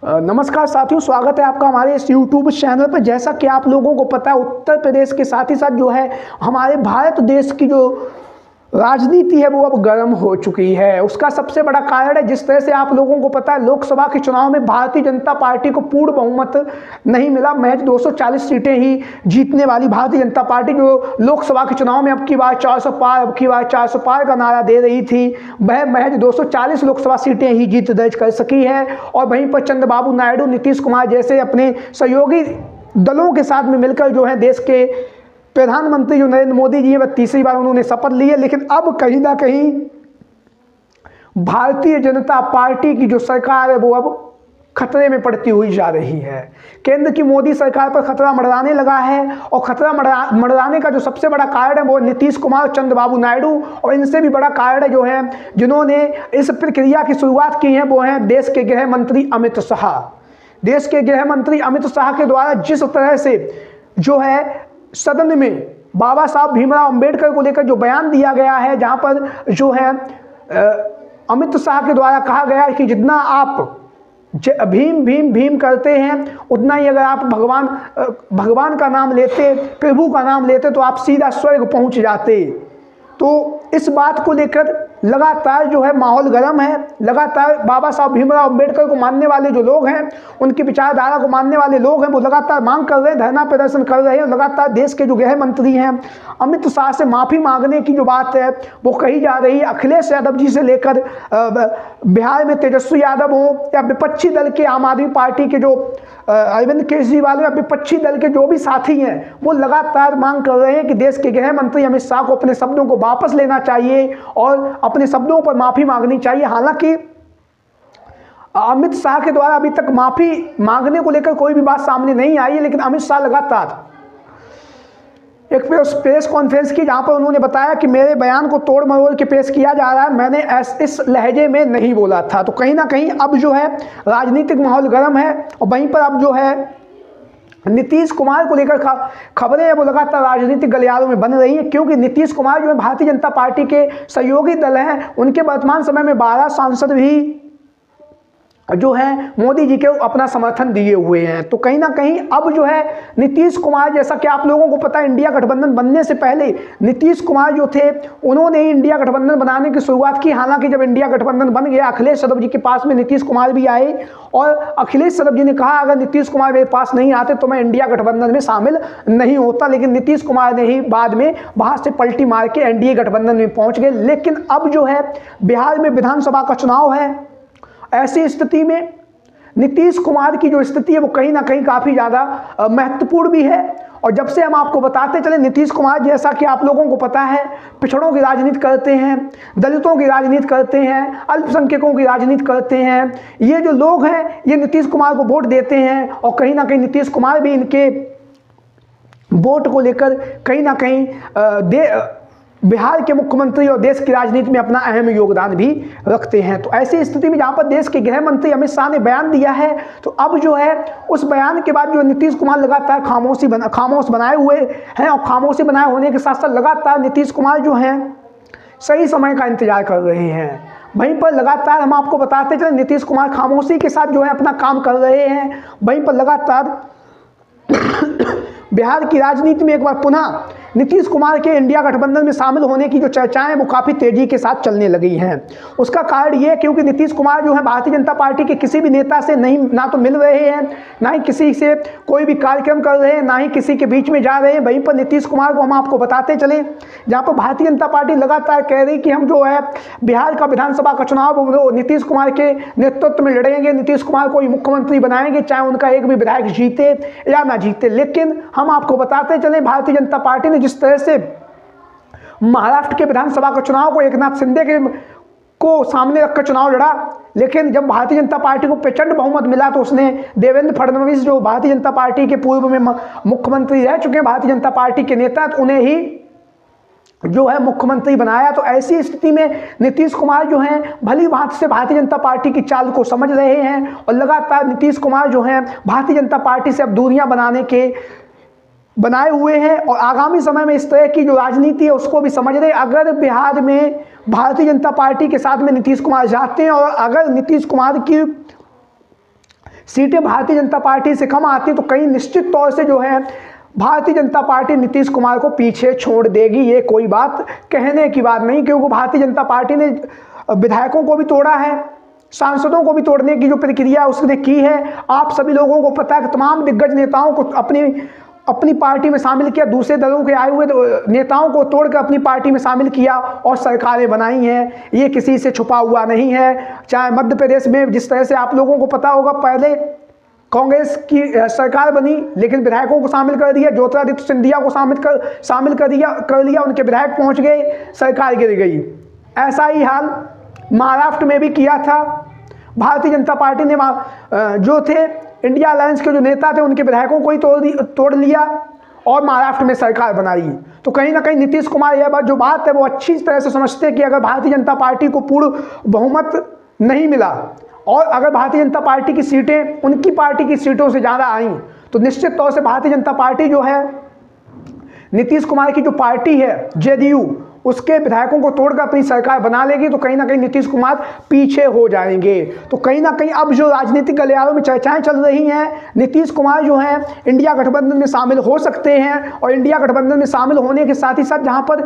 नमस्कार साथियों, स्वागत है आपका हमारे इस YouTube चैनल पर। जैसा कि आप लोगों को पता है, उत्तर प्रदेश के साथ ही साथ जो है हमारे भारत देश की जो राजनीति है वो अब गर्म हो चुकी है। उसका सबसे बड़ा कारण है, जिस तरह से आप लोगों को पता है, लोकसभा के चुनाव में भारतीय जनता पार्टी को पूर्ण बहुमत नहीं मिला। महज 240 सीटें ही जीतने वाली भारतीय जनता पार्टी, जो लोकसभा के चुनाव में अब की बार 400 पार, अब की बार 400 पार का नारा दे रही थी, वह महज 240 लोकसभा सीटें ही जीत दर्ज कर सकी है। और वहीं पर चंद्रबाबू नायडू, नीतीश कुमार जैसे अपने सहयोगी दलों के साथ में मिलकर जो है देश के प्रधानमंत्री जो नरेंद्र मोदी जी है, वह तीसरी बार उन्होंने शपथ ली है। लेकिन अब कहीं ना कहीं भारतीय जनता पार्टी की जो सरकार है वो अब खतरे में पड़ती हुई जा रही है। केंद्र की मोदी सरकार पर खतरा मंडराने लगा है, और खतरा मंडराने का जो सबसे बड़ा कारण है वो नीतीश कुमार और चंद्रबाबू नायडू, और इनसे भी बड़ा कारण है जो है जिन्होंने इस प्रक्रिया की शुरुआत की है, वो है देश के गृह मंत्री अमित शाह। देश के गृह मंत्री अमित शाह के द्वारा जिस तरह से जो है सदन में बाबा साहब भीमराव अंबेडकर को लेकर जो बयान दिया गया है, जहां पर जो है अमित शाह के द्वारा कहा गया है कि जितना आप भीम भीम भीम करते हैं, उतना ही अगर आप भगवान का नाम लेते, प्रभु का नाम लेते, तो आप सीधा स्वर्ग पहुंच जाते। तो इस बात को लेकर लगातार जो है माहौल गर्म है। लगातार बाबा साहब भीमराव अंबेडकर को मानने वाले जो लोग हैं, उनकी विचारधारा को मानने वाले लोग हैं, वो लगातार मांग कर रहे हैं, धरना प्रदर्शन कर रहे हैं। लगातार देश के जो गृह मंत्री हैं अमित शाह से माफ़ी मांगने की जो बात है वो कही जा रही है। अखिलेश यादव जी से लेकर बिहार में तेजस्वी यादव हो, या विपक्षी दल के आम आदमी पार्टी के जो अरविंद केजरीवाल, या विपक्षी दल के जो भी साथी हैं, वो लगातार मांग कर रहे हैं कि देश के गृह मंत्री अमित शाह को अपने शब्दों को वापस लेना चाहिए और अपने शब्दों पर माफी मांगनी चाहिए। हालांकि अमित शाह के द्वारा अभी तक माफी मांगने को लेकर कोई भी बात सामने नहीं आई है, लेकिन अमित शाह लगातार एक प्रेस कॉन्फ्रेंस की, जहां पर उन्होंने बताया कि मेरे बयान को तोड़ मरोड़ के पेश किया जा रहा है, मैंने इस लहजे में नहीं बोला था। तो कहीं ना कहीं अब जो है राजनीतिक माहौल गर्म है, और वहीं पर अब जो है नीतीश कुमार को लेकर खबरें हैं वो लगातार राजनीतिक गलियारों में बन रही है, क्योंकि नीतीश कुमार जो है भारतीय जनता पार्टी के सहयोगी दल हैं, उनके वर्तमान समय में 12 सांसद भी जो है मोदी जी के अपना समर्थन दिए हुए हैं। तो कहीं ना कहीं अब जो है नीतीश कुमार, जैसा कि आप लोगों को पता है, इंडिया गठबंधन बनने से पहले नीतीश कुमार जो थे उन्होंने ही इंडिया गठबंधन बनाने की शुरुआत की। हालांकि जब इंडिया गठबंधन बन गया, अखिलेश यादव जी के पास में नीतीश कुमार भी आए, और अखिलेश यादव जी ने कहा अगर नीतीश कुमार मेरे पास नहीं आते तो मैं इंडिया गठबंधन में शामिल नहीं होता। लेकिन नीतीश कुमार ने ही बाद में वहां से पलटी मार के एनडीए गठबंधन में पहुंच गए। लेकिन अब जो है बिहार में विधानसभा का चुनाव है, ऐसी स्थिति में नीतीश कुमार की जो स्थिति है वो कहीं ना कहीं काफ़ी ज़्यादा महत्वपूर्ण भी है। और जब से हम आपको बताते चले, नीतीश कुमार जैसा कि आप लोगों को पता है, पिछड़ों की राजनीति करते हैं, दलितों की राजनीति करते हैं, अल्पसंख्यकों की राजनीति करते हैं। ये जो लोग हैं ये नीतीश कुमार को वोट देते हैं, और कहीं ना कहीं नीतीश कुमार भी इनके वोट को लेकर कहीं ना कहीं बिहार के मुख्यमंत्री और देश की राजनीति में अपना अहम योगदान भी रखते हैं। तो ऐसी स्थिति में जहां पर देश के गृह मंत्री अमित शाह ने बयान दिया है, तो अब जो है उस बयान के बाद जो नीतीश कुमार लगातार खामोश बनाए हुए हैं, और खामोशी बनाए होने के साथ साथ लगातार नीतीश कुमार जो हैं सही समय का इंतजार कर रहे हैं। वहीं पर लगातार हम आपको बताते चले, नीतीश कुमार खामोशी के साथ जो है अपना काम कर रहे हैं। वहीं पर लगातार बिहार की राजनीति में एक बार पुनः नीतीश कुमार के इंडिया गठबंधन में शामिल होने की जो चर्चाएं हैं वो काफ़ी तेजी के साथ चलने लगी हैं। उसका कारण ये है क्योंकि नीतीश कुमार जो है भारतीय जनता पार्टी के किसी भी नेता से ना तो मिल रहे हैं, ना ही किसी से कोई भी कार्यक्रम कर रहे हैं, ना ही किसी के बीच में जा रहे हैं। वहीं पर नीतीश कुमार को हम आपको बताते चले, जहाँ पर भारतीय जनता पार्टी लगातार कह रही कि हम जो है बिहार का विधानसभा का चुनाव नीतीश कुमार के नेतृत्व में लड़ेंगे, नीतीश कुमार को ही मुख्यमंत्री बनाएंगे, चाहे उनका एक भी विधायक जीते या ना जीते। लेकिन हम आपको बताते चले, भारतीय जनता पार्टी ने जिस तरह से महाराष्ट्र के विधानसभा का चुनाव को एकनाथ शिंदे को सामने रखकर चुनाव लड़ा, लेकिन जब भारतीय जनता पार्टी को प्रचंड बहुमत मिला तो उसने देवेंद्र फडणवीस, जो भारतीय जनता पार्टी के पूर्व में मुख्यमंत्री रह चुके हैं, भारतीय जनता पार्टी के नेता, तो उन्हें ही जो है मुख्यमंत्री बनाया। तो ऐसी स्थिति में नीतीश कुमार जो हैं भली भांति से भारतीय जनता पार्टी की चाल को समझ रहे हैं, और लगातार नीतीश कुमार जो हैं भारतीय जनता पार्टी से अब दूरियां बनाए हुए हैं, और आगामी समय में इस तरह की जो राजनीति है उसको भी समझ रहे हैं। अगर बिहार में भारतीय जनता पार्टी के साथ में नीतीश कुमार जाते हैं, और अगर नीतीश कुमार की सीटें भारतीय जनता पार्टी से कम आती तो कहीं निश्चित तौर से जो है भारतीय जनता पार्टी नीतीश कुमार को पीछे छोड़ देगी। ये कोई बात कहने की बात नहीं, क्योंकि भारतीय जनता पार्टी ने विधायकों को भी तोड़ा है, सांसदों को भी तोड़ने की जो प्रक्रिया उसने की है। आप सभी लोगों को पता है कि तमाम दिग्गज नेताओं को अपनी पार्टी में शामिल किया, दूसरे दलों के आए हुए नेताओं को तोड़कर अपनी पार्टी में शामिल किया और सरकारें बनाई हैं। ये किसी से छुपा हुआ नहीं है। चाहे मध्य प्रदेश में जिस तरह से आप लोगों को पता होगा, पहले कांग्रेस की सरकार बनी लेकिन विधायकों को शामिल कर दिया, ज्योतिरादित्य सिंधिया को शामिल कर लिया, उनके विधायक पहुंच गए, सरकार गिर गई। ऐसा ही हाल महाराष्ट्र में भी किया था। भारतीय जनता पार्टी ने जो थे इंडिया अलायंस के जो नेता थे उनके विधायकों को ही तोड़ लिया और महाराष्ट्र में सरकार बनाई। तो कहीं ना कहीं नीतीश कुमार यह जो बात है वो अच्छी तरह से समझते हैं कि अगर भारतीय जनता पार्टी को पूर्ण बहुमत नहीं मिला और अगर भारतीय जनता पार्टी की सीटें उनकी पार्टी की सीटों से ज़्यादा आई तो निश्चित तौर से भारतीय जनता पार्टी जो है, नीतीश कुमार की जो पार्टी है जेडीयू, उसके विधायकों को तोड़कर अपनी सरकार बना लेगी। तो कहीं ना कहीं नीतीश कुमार पीछे हो जाएंगे। तो कहीं ना कहीं अब जो राजनीतिक गलियारों में चर्चाएं चल रही हैं, नीतीश कुमार जो है इंडिया गठबंधन में शामिल हो सकते हैं और इंडिया गठबंधन में शामिल होने के साथ ही साथ जहां पर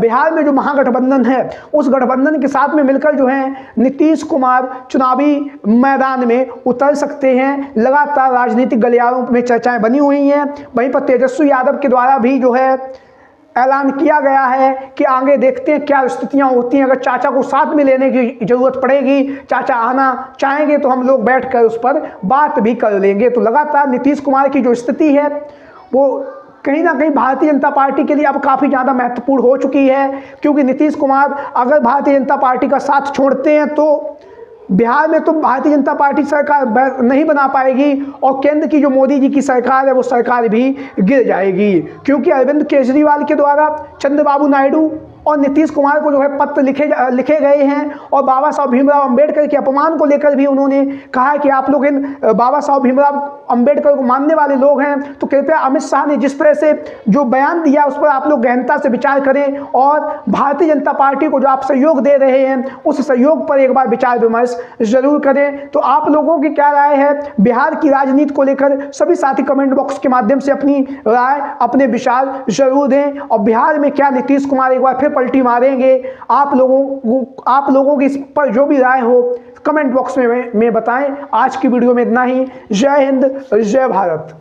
बिहार में जो महागठबंधन है उस गठबंधन के साथ में मिलकर जो है नीतीश कुमार चुनावी मैदान में उतर सकते हैं। लगातार राजनीतिक गलियारों में चर्चाएं बनी हुई हैं। वहीं पर तेजस्वी यादव के द्वारा भी जो है ऐलान किया गया है कि आगे देखते हैं क्या स्थितियां होती हैं। अगर चाचा को साथ में लेने की जरूरत पड़ेगी, चाचा आना चाहेंगे तो हम लोग बैठकर उस पर बात भी कर लेंगे। तो लगातार नीतीश कुमार की जो स्थिति है वो कहीं ना कहीं भारतीय जनता पार्टी के लिए अब काफ़ी ज़्यादा महत्वपूर्ण हो चुकी है, क्योंकि नीतीश कुमार अगर भारतीय जनता पार्टी का साथ छोड़ते हैं तो बिहार में तो भारतीय जनता पार्टी सरकार नहीं बना पाएगी और केंद्र की जो मोदी जी की सरकार है वो सरकार भी गिर जाएगी, क्योंकि अरविंद केजरीवाल के द्वारा चंद्रबाबू नायडू और नीतीश कुमार को जो है पत्र लिखे गए हैं और बाबा साहब भीमराव अंबेडकर के अपमान को लेकर भी उन्होंने कहा कि आप लोग इन बाबा साहब भीमराव अंबेडकर को मानने वाले लोग हैं तो कृपया अमित शाह ने जिस तरह से जो बयान दिया उस पर आप लोग गहनता से विचार करें और भारतीय जनता पार्टी को जो आप सहयोग दे रहे हैं उस सहयोग पर एक बार विचार विमर्श जरूर करें। तो आप लोगों की क्या राय है बिहार की राजनीति को लेकर? सभी साथी कमेंट बॉक्स के माध्यम से अपनी राय, अपने विचार जरूर दें और बिहार में क्या नीतीश कुमार एक बार फिर पलटी मारेंगे? आप लोगों की इस पर जो भी राय हो कमेंट बॉक्स में बताएं। आज की वीडियो में इतना ही। जय हिंद, जय भारत।